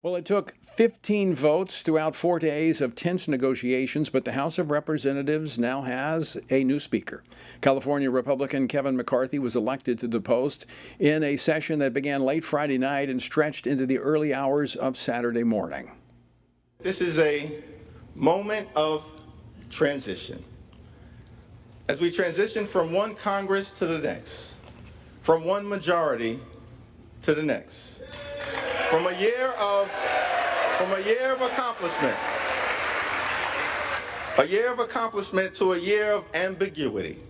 Well, it took 15 votes throughout 4 days of tense negotiations, but the House of Representatives now has a new speaker. California Republican Kevin McCarthy was elected to the post in a session that began late Friday night and stretched into the early hours of Saturday morning. This is a moment of transition. As we transition from one Congress to the next, from one majority to the next. From a year of accomplishment to a year of ambiguity.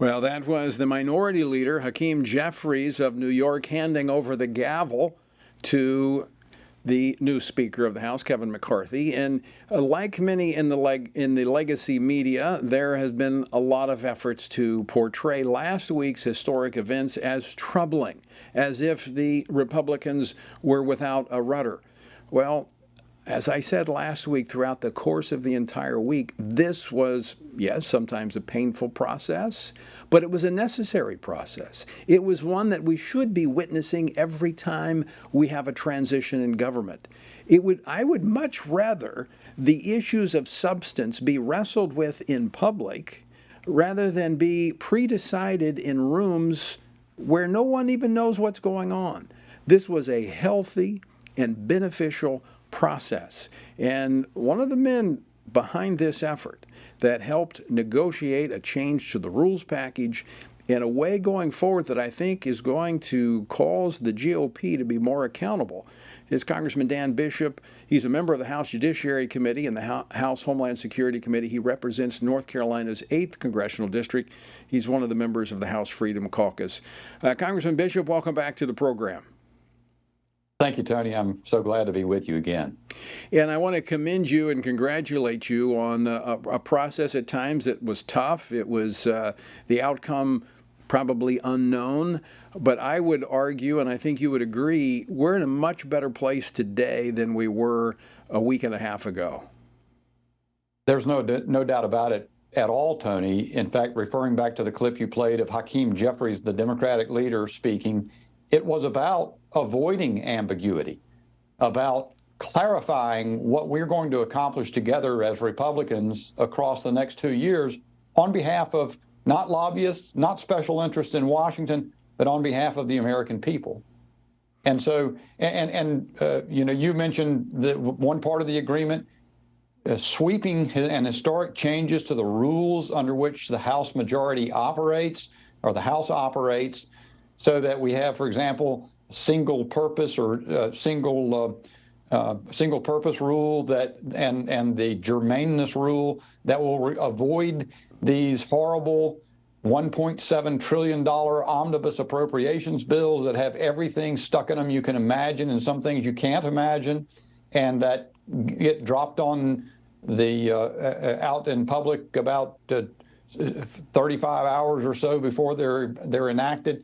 Well, that was the minority leader, Hakeem Jeffries of New York, handing over the gavel to the new Speaker of the House, Kevin McCarthy. And like many in the legacy media, there has been a lot of efforts to portray last week's historic events as troubling, as if the Republicans were without a rudder. Well, as I said last week, throughout the course of the entire week, this was, yes, sometimes a painful process, but it was a necessary process. It was one that we should be witnessing every time we have a transition in government. I would much rather the issues of substance be wrestled with in public rather than be pre-decided in rooms where no one even knows what's going on. This was a healthy and beneficial process. And one of the men behind this effort that helped negotiate a change to the rules package in a way going forward that I think is going to cause the GOP to be more accountable is Congressman Dan Bishop. He's a member of the House Judiciary Committee and the House Homeland Security Committee. He represents North Carolina's 8th Congressional District. He's one of the members of the House Freedom Caucus. Congressman Bishop, welcome back to the program. Thank you, Tony. I'm so glad to be with you again. And I want to commend you and congratulate you on a process at times that was tough. It was the outcome probably unknown, but I would argue, and I think you would agree, we're in a much better place today than we were a week and a half ago. There's no doubt about it at all, Tony. In fact, referring back to the clip you played of Hakeem Jeffries, the Democratic leader, speaking, it was about avoiding ambiguity, about clarifying what we're going to accomplish together as Republicans across the next 2 years on behalf of not lobbyists, not special interests in Washington, but on behalf of the American people. And so, you mentioned that one part of the agreement, sweeping and historic changes to the rules under which the House majority operates, or the House operates, so that we have, for example, single purpose or single purpose rule that and the germaneness rule that will avoid these horrible $1.7 trillion omnibus appropriations bills that have everything stuck in them you can imagine and some things you can't imagine, and that get dropped on the out in public about 35 hours or so before they're enacted.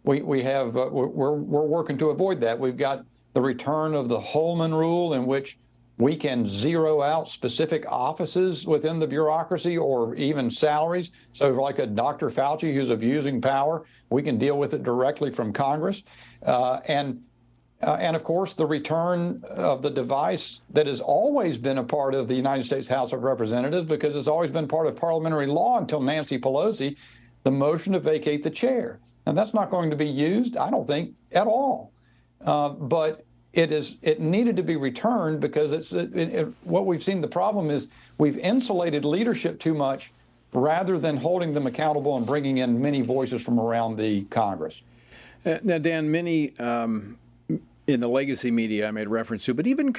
We're working to avoid that. We've got the return of the Holman Rule, in which we can zero out specific offices within the bureaucracy or even salaries. So like a Dr. Fauci who's abusing power, we can deal with it directly from Congress. And of course, the return of the device that has always been a part of the United States House of Representatives, because it's always been part of parliamentary law until Nancy Pelosi, the motion to vacate the chair. And that's not going to be used, I don't think, at all. But it needed to be returned because what we've seen. The problem is we've insulated leadership too much rather than holding them accountable and bringing in many voices from around the Congress. Now, Dan, many in the legacy media I made reference to, but even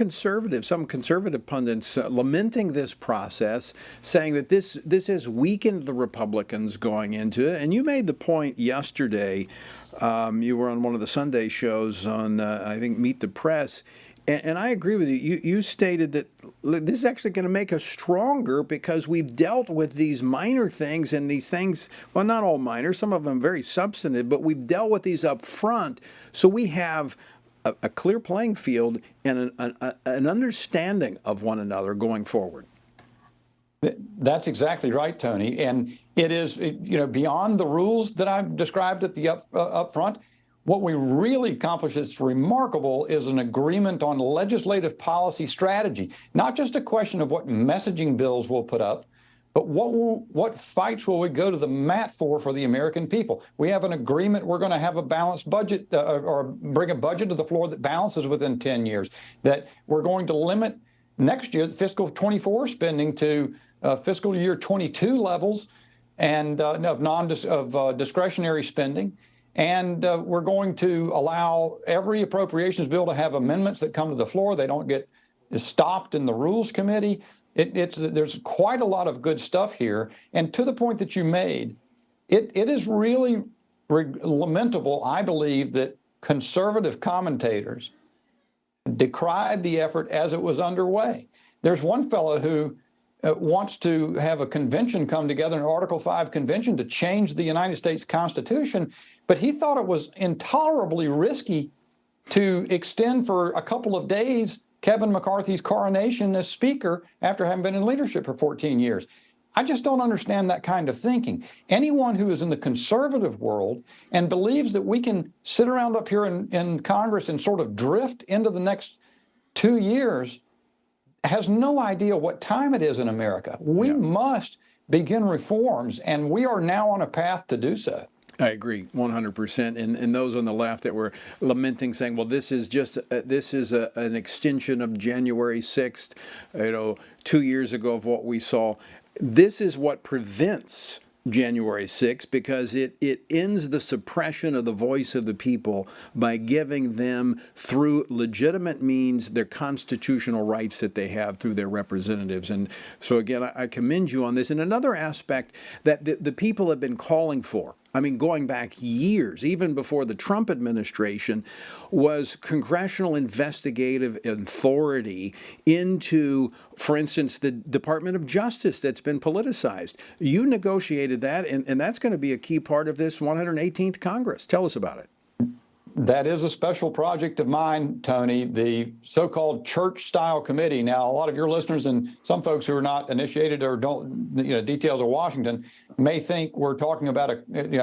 some conservative pundits lamenting this process, saying that this has weakened the Republicans going into it. And you made the point yesterday, you were on one of the Sunday shows on, I think, Meet the Press, and I agree with you. You stated that this is actually going to make us stronger because we've dealt with these minor things, and these things, well, not all minor, some of them very substantive, but we've dealt with these up front, so we have a clear playing field and an understanding of one another going forward. That's exactly right, Tony. And it is, beyond the rules that I've described at the up front, what we really accomplished that's remarkable is an agreement on legislative policy strategy, not just a question of what messaging bills we'll put up, but what fights will we go to the mat for the American people? We have an agreement. We're going to have a balanced budget or bring a budget to the floor that balances within 10 years, that we're going to limit next year the fiscal 24 spending to fiscal year 22 levels and of discretionary spending. And we're going to allow every appropriations bill to have amendments that come to the floor. They don't get stopped in the Rules Committee. There's quite a lot of good stuff here. And to the point that you made, it is really lamentable, I believe, that conservative commentators decried the effort as it was underway. There's one fellow who wants to have a convention come together, an Article 5 convention, to change the United States Constitution, but he thought it was intolerably risky to extend for a couple of days Kevin McCarthy's coronation as Speaker after having been in leadership for 14 years. I just don't understand that kind of thinking. Anyone who is in the conservative world and believes that we can sit around up here in Congress and sort of drift into the next 2 years has no idea what time it is in America. We must begin reforms, and we are now on a path to do so. I agree 100%. And those on the left that were lamenting, saying, well, this is just an extension of January 6th, 2 years ago of what we saw. This is what prevents January 6th, because it ends the suppression of the voice of the people by giving them, through legitimate means, their constitutional rights that they have through their representatives. And so, again, I commend you on this. And another aspect that the people have been calling for, I mean, going back years, even before the Trump administration, was congressional investigative authority into, for instance, the Department of Justice that's been politicized. You negotiated that, and that's going to be a key part of this 118th Congress. Tell us about it. That is a special project of mine, Tony, the so-called church-style committee. Now, a lot of your listeners and some folks who are not initiated or don't, details of Washington may think we're talking about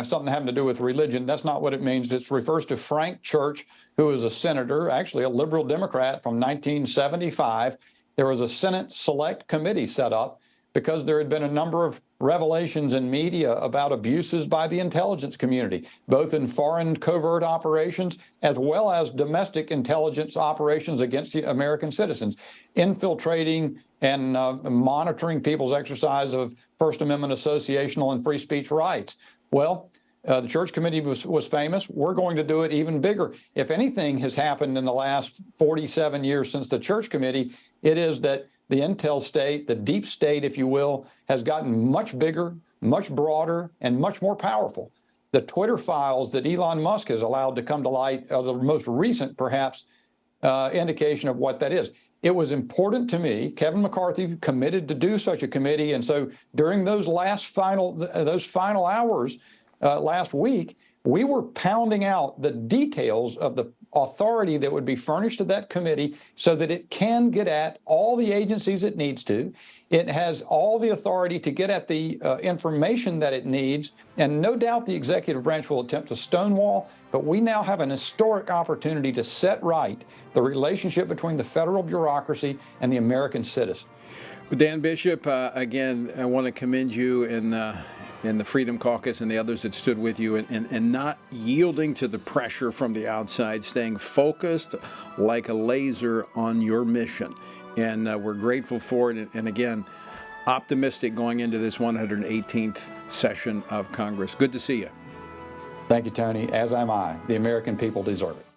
something having to do with religion. That's not what it means. It refers to Frank Church, who is a senator, actually a liberal Democrat from 1975. There was a Senate Select Committee set up because there had been a number of revelations in media about abuses by the intelligence community, both in foreign covert operations as well as domestic intelligence operations against the American citizens, infiltrating and monitoring people's exercise of First Amendment associational and free speech rights. Well, the Church Committee was famous. We're going to do it even bigger. If anything has happened in the last 47 years since the Church Committee, it is that the intel state, the deep state, if you will, has gotten much bigger, much broader, and much more powerful. The Twitter files that Elon Musk has allowed to come to light are the most recent, perhaps, indication of what that is. It was important to me. Kevin McCarthy committed to do such a committee, and so during those final hours last week, we were pounding out the details of the authority that would be furnished to that committee so that it can get at all the agencies it needs to. It has all the authority to get at the information that it needs. And no doubt the executive branch will attempt to stonewall, but we now have an historic opportunity to set right the relationship between the federal bureaucracy and the American citizen. Dan Bishop, again, I want to commend you in the Freedom Caucus and the others that stood with you and not yielding to the pressure from the outside, staying focused like a laser on your mission. And we're grateful for it. And again, optimistic going into this 118th session of Congress. Good to see you. Thank you, Tony. As am I. The American people deserve it.